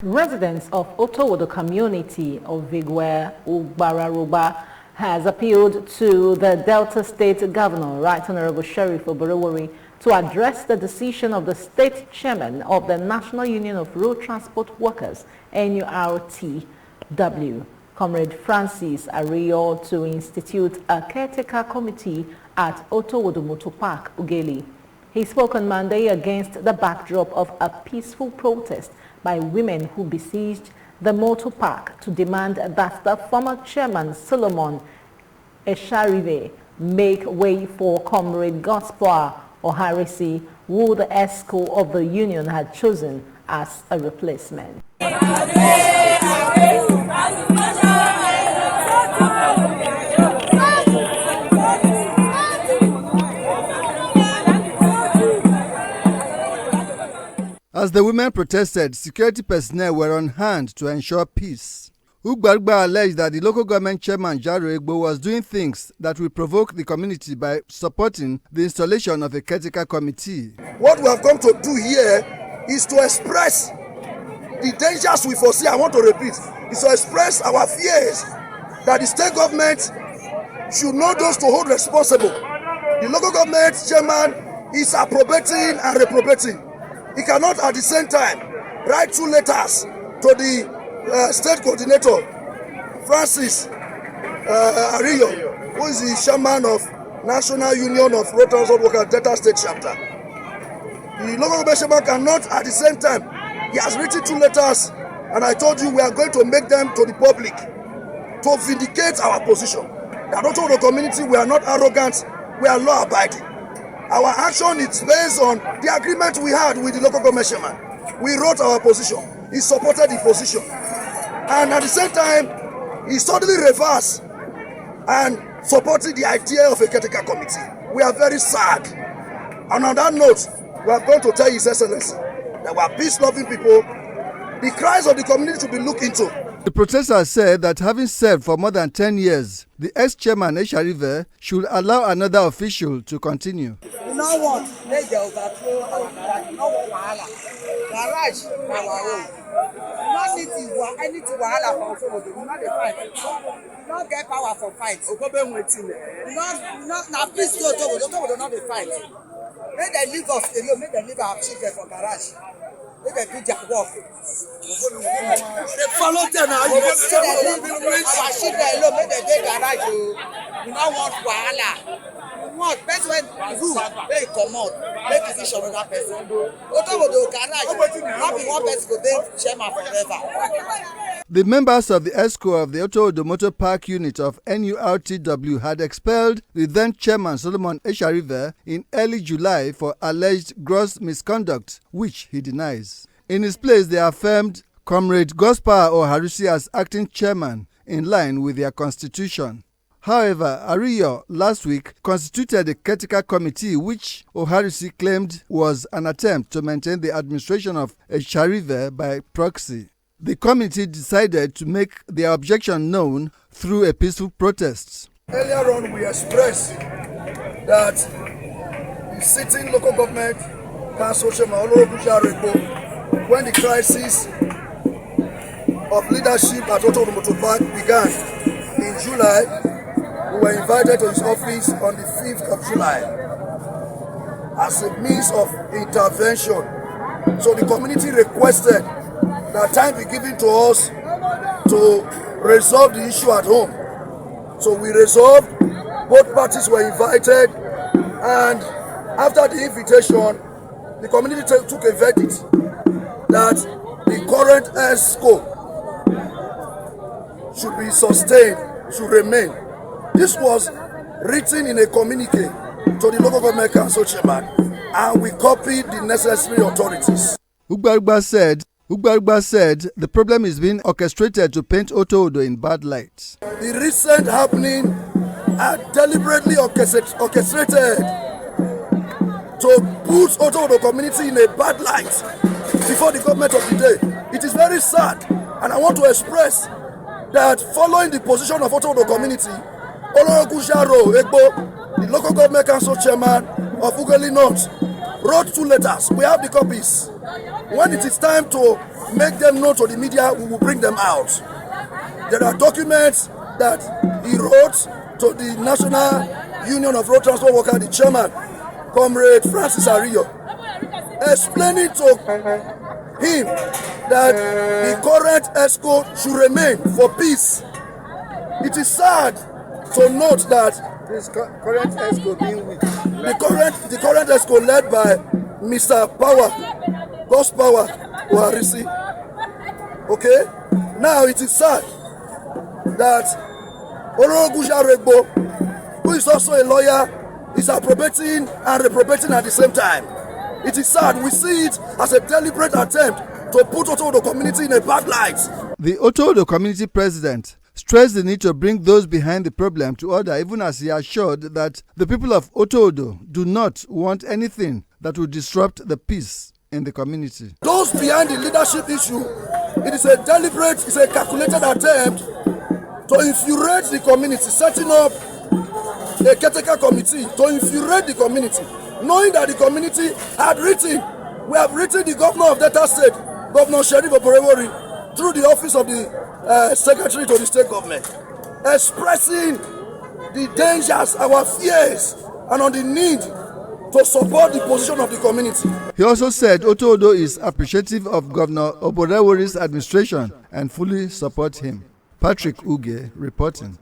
Residents of Otovwodo community of Oborevwori has appealed to the Delta State Governor, Right Honorable Sheriff Oborevwori, to address the decision of the State Chairman of the National Union of Road Transport Workers, NURTW, Comrade Francis Ariyo, to institute a caretaker committee at Otovwodo Motor Park, Ughelli. He spoke on Monday against the backdrop of a peaceful protest by women who besieged the motor park to demand that the former chairman Solomon Esharive make way for Comrade Gospel Oharisi, who the ESCO of the union had chosen as a replacement. As the women protested, security personnel were on hand to ensure peace. Oborevwori alleged that the local government chairman Jaro Egbo was doing things that will provoke the community by supporting the installation of a caretaker committee. What we have come to do here is to express the dangers we foresee. I want to repeat, is to express our fears that the state government should know those to hold responsible. The local government chairman is appropriating and reprobating. He cannot at the same time write 2 letters to the state coordinator, Francis Ariyo, who is the chairman of National Union of Road Transport Workers Delta State Chapter. The local government chairman cannot at the same time. He has written 2 letters, and I told you we are going to make them to the public to vindicate our position. That not all the community, we are not arrogant, we are law-abiding. Our action is based on the agreement we had with the local government chairman. We wrote our position. He supported the position. And at the same time, he suddenly reversed and supported the idea of a caretaker committee. We are very sad. And on that note, we are going to tell His Excellency that we are peace-loving people. The cries of the community should be looked into. The protesters said that having served for more than 10 years, the ex-chairman Esharive should allow another official to continue. You know what? They overthrow our garage. You know what wahala? Garage na our own. No need anything wahala for Otovwodo. We no dey fight. We no get power for fight. Ogobe wetin? Na peace to Otovwodo. Otovwodo no dey fight. Make dem leave us alone. Make dem leave our children for garage. Make dem do their work. They follow them now. Our children alone. Make dem dey garage. We no want wahala. What person when rule they come out, make decision on that person. Otovwodo garage, not be one person go dey chairman forever. The members of the ESCO of the Otovwodo Motor Park unit of NURTW had expelled the then chairman Solomon Esharive in early July for alleged gross misconduct, which he denies. In his place, they affirmed Comrade Gospel Oharisi as acting chairman in line with their constitution. However, Ariyo last week constituted a caretaker committee which Oharisi claimed was an attempt to maintain the administration of Esharive by proxy. The committee decided to make their objection known through a peaceful protest. Earlier on, we expressed that the sitting local government council chairman Oborevwori, when the crisis of leadership at Otovwodo Motor Park began in July, we were invited to his office on the 5th of July as a means of intervention. So the community requested that time be given to us to resolve the issue at home. So we resolved, both parties were invited, and after the invitation, the community took a verdict that the current ESCO should be sustained, should remain. This was written in a communique to the local government council chairman, and we copied the necessary authorities. Oborevwori said the problem is being orchestrated to paint Otovwodo in bad light. The recent happening are deliberately orchestrated to put Otovwodo community in a bad light before the government of the day. It is very sad, and I want to express that following the position of Otovwodo community, Jaro Egbo, the local government council chairman of Ughelli North, wrote 2 letters. We have the copies. When it is time to make them known to the media, we will bring them out. There are documents that he wrote to the National Union of Road Transport Workers, the chairman, Comrade Francis Ario, explaining to him that the current ESCO should remain for peace. It is sad to note that this current ESCO being weak. The current ESCO led by Mr. Power, God's Power, Oharisi. Okay? Now it is sad that Orogusha Regbo, who is also a lawyer, is appropriating and reprobating at the same time. It is sad. We see it as a deliberate attempt to put Otovwodo community in a bad light. The Otovwodo community president stressed the need to bring those behind the problem to order, even as he assured that the people of Otovwodo do not want anything that would disrupt the peace in the community. Those behind the leadership issue, it is a deliberate, it's a calculated attempt to infuriate the community, setting up a caretaker committee to infuriate the community, knowing that the community we have written the governor of Delta State, Governor Sheriff Oborevwori, through the office of the secretary to the state government, expressing the dangers, our fears, and on the need to support the position of the community. He also said Otovwodo is appreciative of Governor Oborevwori's administration and fully supports him. Patrick Uge reporting.